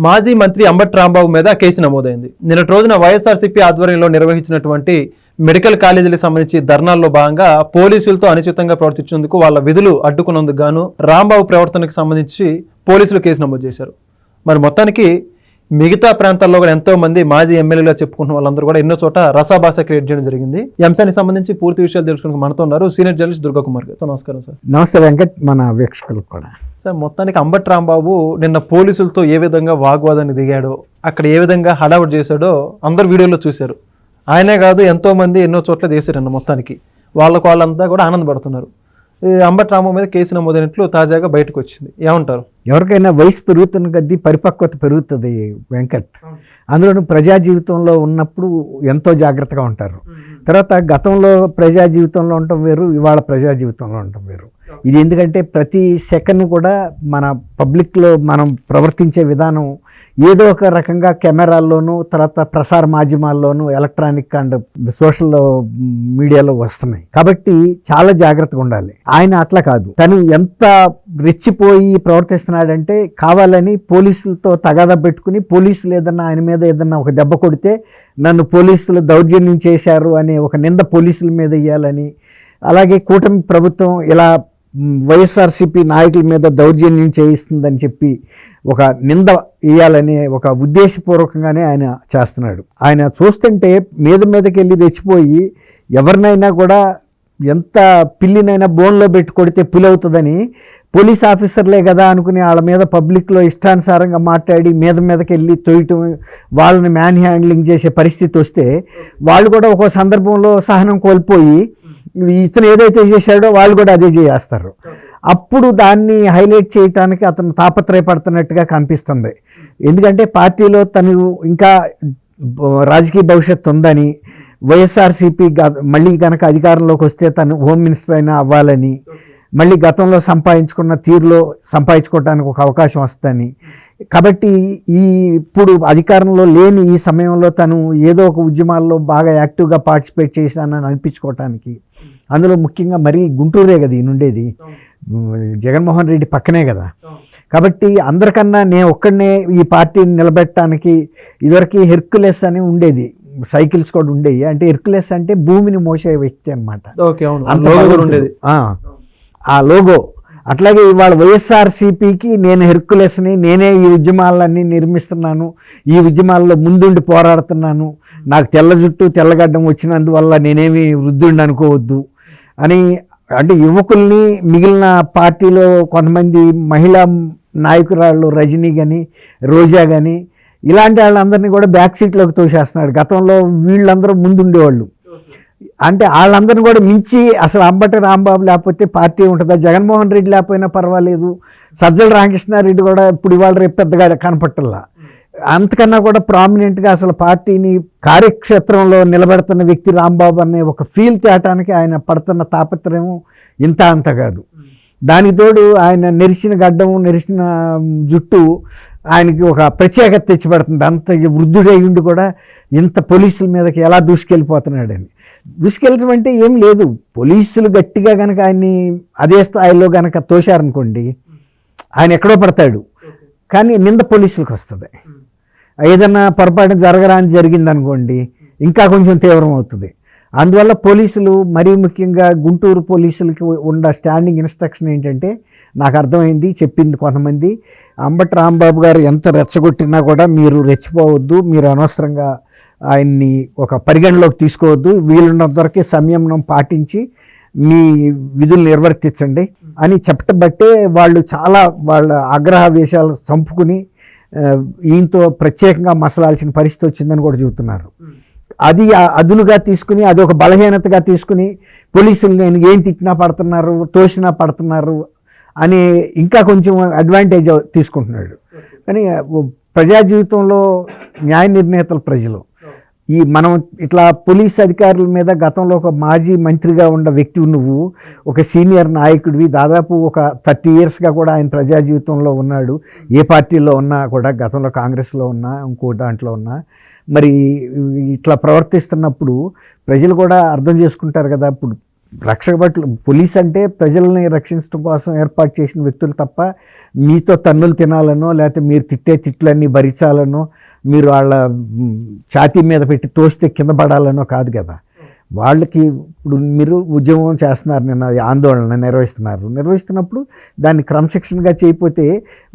మాజీ మంత్రి అంబటి రాంబాబు మీద కేసు నమోదైంది. నిన్నటి రోజున వైఎస్ఆర్సీపీ ఆధ్వర్యంలో నిర్వహించినటువంటి మెడికల్ కాలేజీలకు సంబంధించి ధర్నాల్లో భాగంగా పోలీసులతో అనుచితంగా ప్రవర్తించేందుకు వాళ్ళ విధులు అడ్డుకున్నందుకు గాను రాంబాబు ప్రవర్తనకు సంబంధించి పోలీసులు కేసు నమోదు చేశారు. మరి మొత్తానికి మిగతా ప్రాంతాల్లో కూడా ఎంతో మంది మాజీ ఎమ్మెల్యేలుగా చెప్పుకుంటున్న వాళ్ళందరూ కూడా ఎన్నో చోట రసాభాస క్రియేట్ చేయడం జరిగింది. ఈ అంశానికి సంబంధించి పూర్తి విషయాలు తెలుసుకుని మనతో ఉన్నారు సీనియర్ జర్నలిస్ట్ దుర్గా కుమార్ గారు. నమస్కారం సార్. నమస్తే వెంకట్, మన వీక్షకులకు కూడా. సార్, మొత్తానికి అంబటి రాంబాబు నిన్న పోలీసులతో ఏ విధంగా వాగ్వాదాన్ని దిగాడో, అక్కడ ఏ విధంగా హడావుడి చేశాడో అందరు వీడియోలో చూశారు. ఆయనే కాదు ఎంతో మంది ఎన్నో చోట్ల చేశారన్న మొత్తానికి వాళ్ళంతా కూడా ఆనందపడుతున్నారు. అంబటి రాంబాబు మీద కేసు నమోదైనట్లు తాజాగా బయటకు వచ్చింది. ఏమంటారు? ఎవరికైనా వయసు పెరుగుతున్న కొద్దీ పరిపక్వత పెరుగుతుంది వెంకట్. అందులోనూ ప్రజా జీవితంలో ఉన్నప్పుడు ఎంతో జాగ్రత్తగా ఉంటారు. తర్వాత గతంలో ప్రజా జీవితంలో ఉండటం వేరు, ఇవాళ ప్రజా జీవితంలో ఉండటం వేరు. ఇది ఎందుకంటే ప్రతి సెకండ్ కూడా మన పబ్లిక్లో మనం ప్రవర్తించే విధానం ఏదో ఒక రకంగా కెమెరాల్లోనూ, తర్వాత ప్రసార మాధ్యమాల్లోనూ, ఎలక్ట్రానిక్ అండ్ సోషల్ మీడియాలో వస్తున్నాయి. కాబట్టి చాలా జాగ్రత్తగా ఉండాలి. ఆయన అట్లా కాదు, తను ఎంత రెచ్చిపోయి ప్రవర్తిస్తున్నాడంటే కావాలని పోలీసులతో తగాదా పెట్టుకుని పోలీసులు ఏదన్నా ఆయన మీద ఏదన్నా ఒక దెబ్బ కొడితే నన్ను పోలీసులు దౌర్జన్యం చేశారు అనే ఒక నింద పోలీసుల మీద వేయాలని, అలాగే కూటమి ప్రభుత్వం ఇలా వైఎస్ఆర్సీపీ నాయకుల మీద దౌర్జన్యం చేయిస్తుందని చెప్పి ఒక నింద వేయాలనే ఒక ఉద్దేశపూర్వకంగానే ఆయన చేస్తున్నాడు. ఆయన చూస్తుంటే మీదకి వెళ్ళి రెచ్చిపోయి ఎవరినైనా కూడా ఎంత పిల్లినైనా బోన్లో పెట్టి కొడితే పులి అవుతుందని పోలీస్ ఆఫీసర్లే కదా అనుకుని వాళ్ళ మీద పబ్లిక్లో ఇష్టానుసారంగా మాట్లాడి మీదకి వెళ్ళి తొయ్యటం, వాళ్ళని మ్యాన్ హ్యాండ్లింగ్ చేసే పరిస్థితి వస్తే వాళ్ళు కూడా ఒక సందర్భంలో సహనం కోల్పోయి ఇతను ఏదైతే చేశాడో వాళ్ళు కూడా అదే చేస్తారు. అప్పుడు దాన్ని హైలైట్ చేయడానికి అతను తాపత్రయపడుతున్నట్టుగా కనిపిస్తుంది. ఎందుకంటే పార్టీలో తను ఇంకా రాజకీయ భవిష్యత్తు ఉందని, వైఎస్ఆర్సీపీ మళ్ళీ కనుక అధికారంలోకి వస్తే తను హోమ్ మినిస్టర్ అయినా అవ్వాలని, మళ్ళీ గతంలో సంపాదించుకున్న తీరులో సంపాదించుకోవడానికి ఒక అవకాశం వస్తుందని, కాబట్టి ఇప్పుడు అధికారంలో లేని ఈ సమయంలో తను ఏదో ఒక ఉద్యమాల్లో బాగా యాక్టివ్గా పార్టిసిపేట్ చేశానని అనిపించుకోవటానికి, అందులో ముఖ్యంగా మరీ గుంటూరే కదా ఈయనుండేది, జగన్మోహన్ రెడ్డి పక్కనే కదా. కాబట్టి అందరికన్నా నేను ఒక్కడనే ఈ పార్టీని నిలబెట్టడానికి ఇదివరకు హెర్క్యులెస్ అని ఉండేది, సైకిల్స్ కూడా ఉండేవి. అంటే హెర్క్యులెస్ అంటే భూమిని మోసే వ్యక్తి అనమాట. ఆ లోగో అట్లాగే ఇవాళ వైఎస్ఆర్సీపీకి నేను హెర్క్యులెస్ని, నేనే ఈ ఉద్యమాలన్నీ నిర్మిస్తున్నాను, ఈ ఉద్యమాల్లో ముందుండి పోరాడుతున్నాను, నాకు తెల్ల జుట్టు తెల్లగడ్డం వచ్చినందువల్ల నేనేమి వృద్ధుడిని అనుకోవద్దు అని, అంటే యువకుల్ని మిగిలిన పార్టీలో కొంతమంది మహిళా నాయకురాళ్ళు రజనీ కానీ రోజా కానీ ఇలాంటి వాళ్ళందరినీ కూడా బ్యాక్ సీట్లోకి తోసేస్తున్నాడు. గతంలో వీళ్ళందరూ ముందుండేవాళ్ళు, అంటే వాళ్ళందరినీ కూడా మించి అసలు అంబటి రాంబాబు లేకపోతే పార్టీ ఉంటుందా, జగన్మోహన్ రెడ్డి లేకపోయినా పర్వాలేదు, సజ్జల రామకృష్ణారెడ్డి కూడా ఇప్పుడు ఇవాళ రేపు పెద్దగా కనపట్టల్లా, అంతకన్నా కూడా ప్రామినెంట్గా అసలు పార్టీని కార్యక్షేత్రంలో నిలబెడుతున్న వ్యక్తి రాంబాబు అనే ఒక ఫీల్ తేటానికి ఆయన పడుతున్న తాపత్రయం ఇంత అంత కాదు. దానికి తోడు ఆయన నెరిసిన గడ్డం, నెరిసిన జుట్టు ఆయనకి ఒక ప్రత్యేకత తెచ్చిపెడుతుంది. అంత వృద్ధుడై ఉండి కూడా ఇంత పోలీసుల మీదకి ఎలా దూసుకెళ్ళిపోతున్నాడని. దూసుకెళ్ళటం అంటే ఏం లేదు, పోలీసులు గట్టిగా కనుక ఆయన్ని అదే స్థాయిలో కనుక తోశారనుకోండి ఆయన ఎక్కడో పడతాడు, కానీ నింద పోలీసులకు వస్తుంది. ఏదన్నా పొరపాటు జరగరాని జరిగిందనుకోండి ఇంకా కొంచెం తీవ్రం అవుతుంది. అందువల్ల పోలీసులు, మరీ ముఖ్యంగా గుంటూరు పోలీసులకి ఉన్న స్టాండింగ్ ఇన్స్ట్రక్షన్ ఏంటంటే, నాకు అర్థమైంది, చెప్పింది కొంతమంది, అంబటి రాంబాబు గారు ఎంత రెచ్చగొట్టినా కూడా మీరు రెచ్చిపోవద్దు, మీరు అనవసరంగా ఆయన్ని ఒక పరిగణలోకి తీసుకోవద్దు, వీలున్నంత వరకే సంయమనం పాటించి మీ విధులు నిర్వర్తించండి అని చెప్పబట్టే వాళ్ళు చాలా వాళ్ళ ఆగ్రహవేశాలు చంపుకుని ఈయనతో ప్రత్యేకంగా మసలాల్సిన పరిస్థితి వచ్చిందని కూడా చెబుతున్నారు. అది అదునుగా తీసుకుని, అది ఒక బలహీనతగా తీసుకుని పోలీసులు నేను ఏం తిట్టినా పడుతున్నారు, తోసినా పడుతున్నారు అని ఇంకా కొంచెం అడ్వాంటేజ్ తీసుకుంటున్నాడు. కానీ ప్రజా జీవితంలో న్యాయ నిర్ణేతలు ప్రజలు, మనం ఇట్లా పోలీస్ అధికారుల మీద గతంలో ఒక మాజీ మంత్రిగా ఉన్న వ్యక్తి, నువ్వు ఒక సీనియర్ నాయకుడివి, దాదాపు ఒక 30 yearsగా కూడా ఆయన ప్రజా జీవితంలో ఉన్నాడు, ఏ పార్టీలో ఉన్నా కూడా, గతంలో కాంగ్రెస్లో ఉన్నా ఇంకో దాంట్లో ఉన్నా, మరి ఇట్లా ప్రవర్తిస్తున్నప్పుడు ప్రజలు కూడా అర్థం చేసుకుంటారు కదా. ఇప్పుడు రక్షక భటులు పోలీస్ అంటే ప్రజల్ని రక్షించడం కోసం ఏర్పాటు చేసిన వ్యక్తులు తప్ప మీతో తన్నులు తినాలనో లేకపోతే మీరు తిట్టే తిట్లన్నీ భరించాలనో మీరు వాళ్ళ ఛాతీ మీద పెట్టి తోస్తే కింద పడాలనో కాదు కదా. వాళ్ళకి ఇప్పుడు మీరు ఉద్యమం చేస్తున్నారు, నిన్న ఆందోళన నిర్వహిస్తున్నప్పుడు దాన్ని క్రమశిక్షణగా చేయకపోతే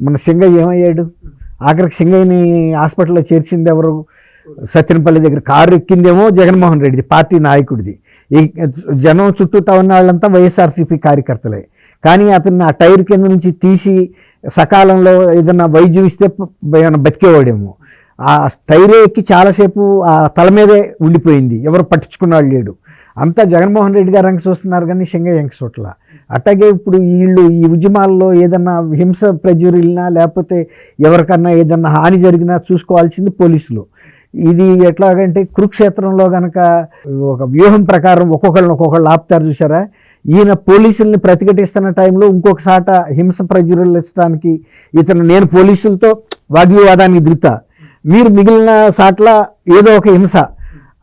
మన సింగయ్య ఏమయ్యాడు? ఆఖరికి సింగయ్యని హాస్పిటల్లో చేర్చింది ఎవరు? సత్యనపల్లి దగ్గర కారు ఎక్కిందేమో జగన్మోహన్ రెడ్డిది, పార్టీ నాయకుడిది. ఈ జనం చుట్టూతా ఉన్న వాళ్ళంతా వైఎస్ఆర్సీపీ కార్యకర్తలే. కానీ అతన్ని ఆ టైర్ కింద నుంచి తీసి సకాలంలో ఏదైనా వైద్యం ఇస్తే బతికేవాడేమో. ఆ టైరే ఎక్కి చాలాసేపు ఆ తల మీదే ఉండిపోయింది, ఎవరు పట్టించుకున్నాడు లేడు. అంతా జగన్మోహన్ రెడ్డి గారు అంక చూస్తున్నారు కానీ సింగయ్య అంక చూట్ల. అట్లాగే ఇప్పుడు వీళ్ళు ఈ ఉద్యమాల్లో ఏదన్నా హింస ప్రజ్వరిల్లినా లేకపోతే ఎవరికన్నా ఏదన్నా హాని జరిగినా చూసుకోవాల్సింది పోలీసులు. ఇది ఎట్లాగంటే కురుక్షేత్రంలో కనుక ఒక వ్యూహం ప్రకారం ఒక్కొక్కళ్ళు ఆపుతారు చూసారా. ఈయన పోలీసుల్ని ప్రతిఘటిస్తున్న టైంలో ఇంకొక సాట హింస ప్రజ్వరిల్లడానికి నేను పోలీసులతో వాగ్వివాదానికి దిగుతా, మీరు మిగిలిన సాట్ల ఏదో ఒక హింస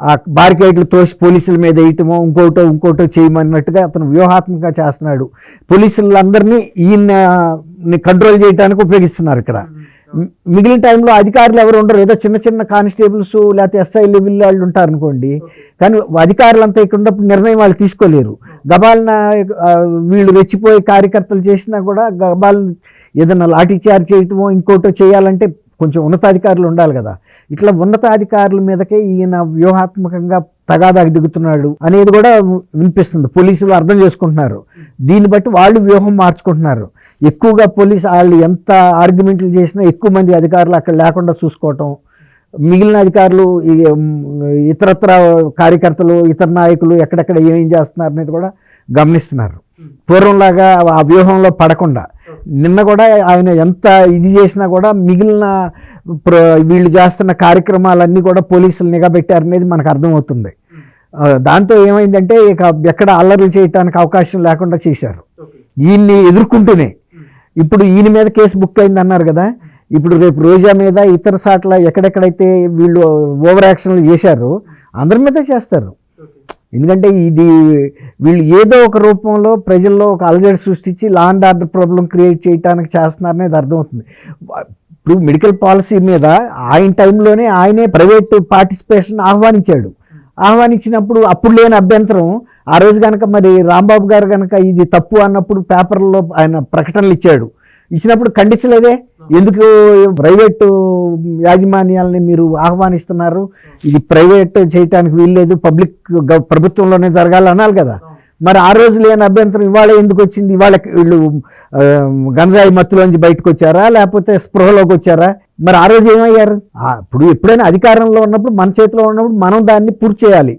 ఆ బారికేడ్లు తోసి పోలీసుల మీద వేయటమో ఇంకోటో చేయమన్నట్టుగా అతను వ్యూహాత్మకంగా చేస్తున్నాడు. పోలీసులందరినీ ఈయన్ని కంట్రోల్ చేయడానికి ఉపయోగిస్తున్నారు ఇక్కడ. మిగిలిన టైంలో అధికారులు ఎవరు ఉండరు, ఏదో చిన్న కానిస్టేబుల్స్ లేకపోతే ఎస్ఐ లెవెల్ వాళ్ళు ఉంటారు అనుకోండి. కానీ అధికారులంతా ఇక్కడ ఉన్నప్పుడు నిర్ణయం వాళ్ళు తీసుకోలేరు. గబాలన వీళ్ళు రెచ్చిపోయి కార్యకర్తలు చేసినా కూడా గబాలను ఏదైనా లాఠీ చార్జ్ చేయటమో ఇంకోటో చేయాలంటే కొంచెం ఉన్నతాధికారులు ఉండాలి కదా. ఇట్లా ఉన్నతాధికారుల మీదకే ఈయన వ్యూహాత్మకంగా తగాదాకి దిగుతున్నాడు అనేది కూడా వినిపిస్తుంది. పోలీసులు అర్థం చేసుకుంటున్నారు, దీన్ని బట్టి వాళ్ళు వ్యూహం మార్చుకుంటున్నారు. ఎక్కువగా వాళ్ళు ఎంత ఆర్గ్యుమెంట్లు చేసినా ఎక్కువ మంది అధికారులు అక్కడ లేకుండా చూసుకోవటం, మిగిలిన అధికారులు ఇతరత్ర కార్యకర్తలు ఇతర నాయకులు ఎక్కడెక్కడ ఏమేం చేస్తున్నారు అనేది కూడా గమనిస్తున్నారు. పూర్వంలాగా ఆ వ్యూహంలో పడకుండా నిన్న కూడా ఆయన ఎంత ఇది చేసినా కూడా మిగిలిన వీళ్ళు చేస్తున్న కార్యక్రమాలన్నీ కూడా పోలీసులు నిఘా పెట్టారనేది మనకు అర్థమవుతుంది. దాంతో ఏమైందంటే ఇక ఎక్కడ అల్లర్లు చేయడానికి అవకాశం లేకుండా చేశారు. ఈయన్ని ఎదుర్కొంటూనే ఇప్పుడు ఈయన మీద కేసు బుక్ అయింది అన్నారు కదా. ఇప్పుడు రేపు రోజా మీద ఇతర సాట్ల ఎక్కడెక్కడైతే వీళ్ళు ఓవర్ యాక్షన్లు చేశారో అందరి మీద చేస్తారు. ఎందుకంటే వీళ్ళు ఏదో ఒక రూపంలో ప్రజల్లో ఒక అలజడి సృష్టించి law and order problem create చేయడానికి చేస్తున్నారనేది అర్థమవుతుంది. ఇప్పుడు మెడికల్ పాలసీ మీద ఆయన టైంలోనే ఆయనే ప్రైవేట్ పార్టిసిపేషన్ ఆహ్వానించినప్పుడు అప్పుడు లేని అభ్యంతరం ఆ రోజు కనుక మరి రాంబాబు గారు కనుక ఇది తప్పు అన్నప్పుడు పేపర్లో ఆయన ప్రకటనలు ఇచ్చినప్పుడు ఖండించలేదే. ఎందుకు ప్రైవేటు యాజమాన్యాలని మీరు ఆహ్వానిస్తున్నారు, ఇది ప్రైవేట్ చేయటానికి వీల్లేదు, ప్రభుత్వంలోనే జరగాలి అనాలి కదా. మరి ఆ రోజు లేని అభ్యంతరం ఇవాళ ఎందుకు వచ్చింది? ఇవాళ వీళ్ళు గంజాయి మత్తులోంచి బయటకు వచ్చారా లేకపోతే స్పృహలోకి వచ్చారా? మరి ఆ రోజు ఏమయ్యారు? ఇప్పుడు ఎప్పుడైనా అధికారంలో ఉన్నప్పుడు మన చేతిలో ఉన్నప్పుడు మనం దాన్ని పూర్తి చేయాలి.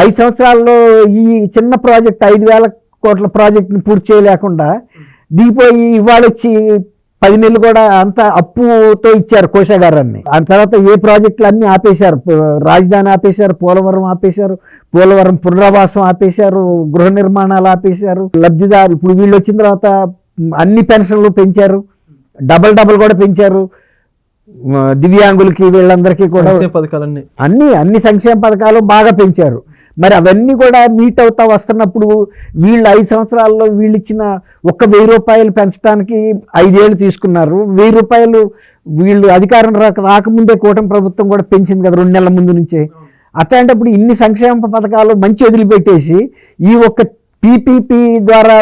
5 సంవత్సరాల్లో ఈ చిన్న ప్రాజెక్ట్ 5,000 కోట్ల ప్రాజెక్ట్ని పూర్తి చేయలేకుండా దిగిపోయి ఇవాళ వచ్చి 10 నెలలు కూడా అంత అప్పుతో ఇచ్చారు కోశాగారాన్ని. ఆ తర్వాత ఏ ప్రాజెక్టులు అన్నీ ఆపేశారు, రాజధాని ఆపేశారు, పోలవరం పునరావాసం ఆపేశారు, గృహ నిర్మాణాలు ఆపేశారు. లబ్ధిదారు ఇప్పుడు వీళ్ళు వచ్చిన తర్వాత అన్ని పెన్షన్లు పెంచారు, డబల్ కూడా పెంచారు. దివ్యాంగులకి వీళ్ళందరికీ కూడా అన్ని సంక్షేమ పథకాలు బాగా పెంచారు. మరి అవన్నీ కూడా మీట్ అవుతా వస్తున్నప్పుడు వీళ్ళు 5 సంవత్సరాల్లో వీళ్ళు ఇచ్చిన 1,000 రూపాయలు పెంచడానికి 5 ఏళ్ళు తీసుకున్నారు. 1,000 రూపాయలు వీళ్ళు అధికారం రాకముందే కూటమి ప్రభుత్వం కూడా పెంచింది కదా 2 నెలల ముందు నుంచే. అట్లాంటప్పుడు ఇన్ని సంక్షేమ పథకాలు మంచి వదిలిపెట్టేసి ఈ ఒక్క పీపీపీ ద్వారా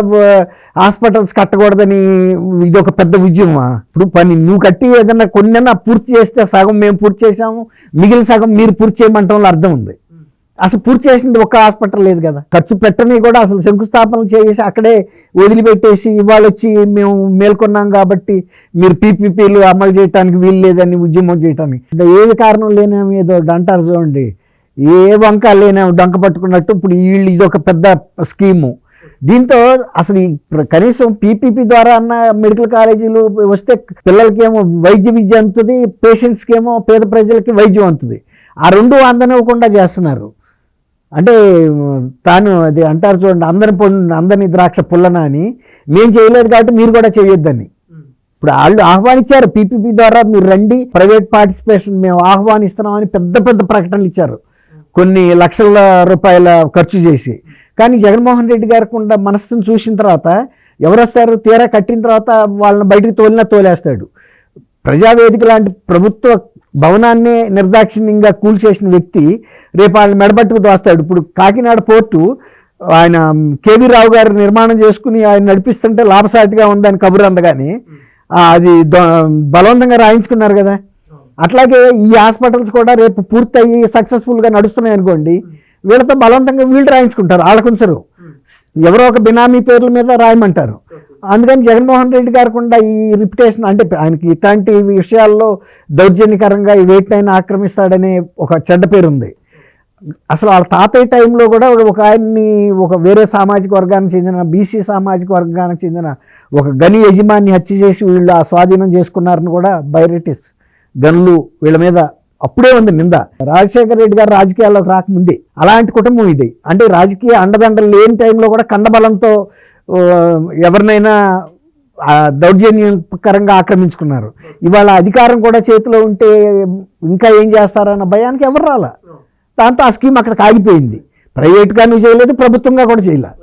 హాస్పిటల్స్ కట్టకూడదని ఇది ఒక పెద్ద ఉద్యమమా? ఇప్పుడు పని నువ్వు కట్టి ఏదన్నా కొన్నైనా పూర్తి చేస్తే సగం మేము పూర్తి చేసాము, మిగిలిన సగం మీరు పూర్తి చేయమంటంలో అర్థం ఉంది. అసలు పూర్తి చేసింది ఒక్క హాస్పిటల్ లేదు కదా. ఖర్చు పెట్టని కూడా అసలు శంకుస్థాపనలు చేసి అక్కడే వదిలిపెట్టేసి ఇవాళ వచ్చి మేము మేల్కొన్నాం కాబట్టి మీరు పీపీపీలు అమలు చేయడానికి వీలు లేదని ఉద్యమం చేయడానికి ఏమి కారణం లేనేమో ఏదో అంటారు చూడండి, ఏ వంక లేనే డొంక పట్టుకున్నట్టు ఇప్పుడు వీళ్ళు ఇదొక పెద్ద స్కీము. దీంతో అసలు కనీసం పీపీపీ ద్వారా అన్న మెడికల్ కాలేజీలు వస్తే పిల్లలకేమో వైద్య విద్య అందుతుంది, పేషెంట్స్కి ఏమో పేద ప్రజలకి వైద్యం అందుతుంది. ఆ రెండు అందనివ్వకుండా చేస్తున్నారు. అంటే అది అంటారు చూడండి, అందరిని ద్రాక్ష పుల్లన అని. మేము చేయలేదు కాబట్టి మీరు కూడా చేయొద్దని. ఇప్పుడు వాళ్ళు ఆహ్వానించారు, పీపీపీ ద్వారా మీరు రండి, ప్రైవేట్ పార్టిసిపేషన్ మేము ఆహ్వానిస్తున్నామని పెద్ద ప్రకటనలు ఇచ్చారు, కొన్ని లక్షల రూపాయల ఖర్చు చేసి. కానీ జగన్మోహన్ రెడ్డి గారికి ఉన్న మనస్సును చూసిన తర్వాత ఎవరు వస్తారు, తీరా కట్టిన తర్వాత వాళ్ళని బయటికి తోలేస్తాడు. ప్రజావేదిక లాంటి ప్రభుత్వ భవనాన్నే నిర్దాక్షిణ్యంగా కూల్చేసిన వ్యక్తి రేపు వాళ్ళని మెడబట్టుకు దోస్తాడు. ఇప్పుడు కాకినాడ పోర్టు ఆయన కేవీ రావు గారు నిర్మాణం చేసుకుని ఆయన నడిపిస్తుంటే లాభసాటిగా ఉందని కబురు అందగానే అది బలవంతంగా రాయించుకున్నారు కదా. అట్లాగే ఈ హాస్పిటల్స్ కూడా రేపు పూర్తయ్యి సక్సెస్ఫుల్గా నడుస్తున్నాయి అనుకోండి, వీళ్ళతో బలవంతంగా వీళ్ళు రాయించుకుంటారు, వాళ్ళకుంచరు, ఎవరో ఒక బినామీ పేర్ల మీద రాయమంటారు. అందుకని జగన్మోహన్ రెడ్డి గారికి కూడా ఈ రిప్యుటేషన్, అంటే ఆయనకి ఇట్లాంటి విషయాల్లో దౌర్జన్యకరంగా ఈ వేటినైనా ఆక్రమిస్తాడనే ఒక చెడ్డ పేరు ఉంది. అసలు వాళ్ళ తాతయ్య టైంలో కూడా ఒక ఆయన్ని ఒక వేరే సామాజిక వర్గానికి చెందిన బీసీ సామాజిక వర్గానికి చెందిన ఒక గని యజమాని హత్య చేసి వీళ్ళు ఆ స్వాధీనం చేసుకున్నారని కూడా బైరెటిస్ గనులు వీళ్ళ మీద అప్పుడే ఉంది నింద. రాజశేఖర రెడ్డి గారు రాజకీయాల్లోకి రాకముందే అలాంటి కుటుంబం ఇది. అంటే రాజకీయ అండదండలు లేని టైంలో కూడా కండబలంతో ఎవరినైనా దౌర్జన్యకరంగా ఆక్రమించుకున్నారు. ఇవాళ అధికారం కూడా చేతిలో ఉంటే ఇంకా ఏం చేస్తారన్న భయానికి ఎవరు రాలా. దాంతో ఆ స్కీమ్ అక్కడికి ఆగిపోయింది. ప్రైవేట్గాను చేయలేదు, ప్రభుత్వంగా కూడా చేయలేదు.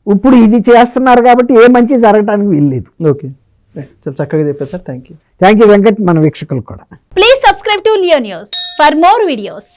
ఇప్పుడు ఇది చేస్తున్నారు కాబట్టి ఏ మంచి జరగడానికి వీల్లేదు. ఓకే, చాలా చక్కగా చెప్పారు సార్. థ్యాంక్ యూ వెంకట్, మన వీక్షకులు కూడా. Please subscribe to Leo news for more videos.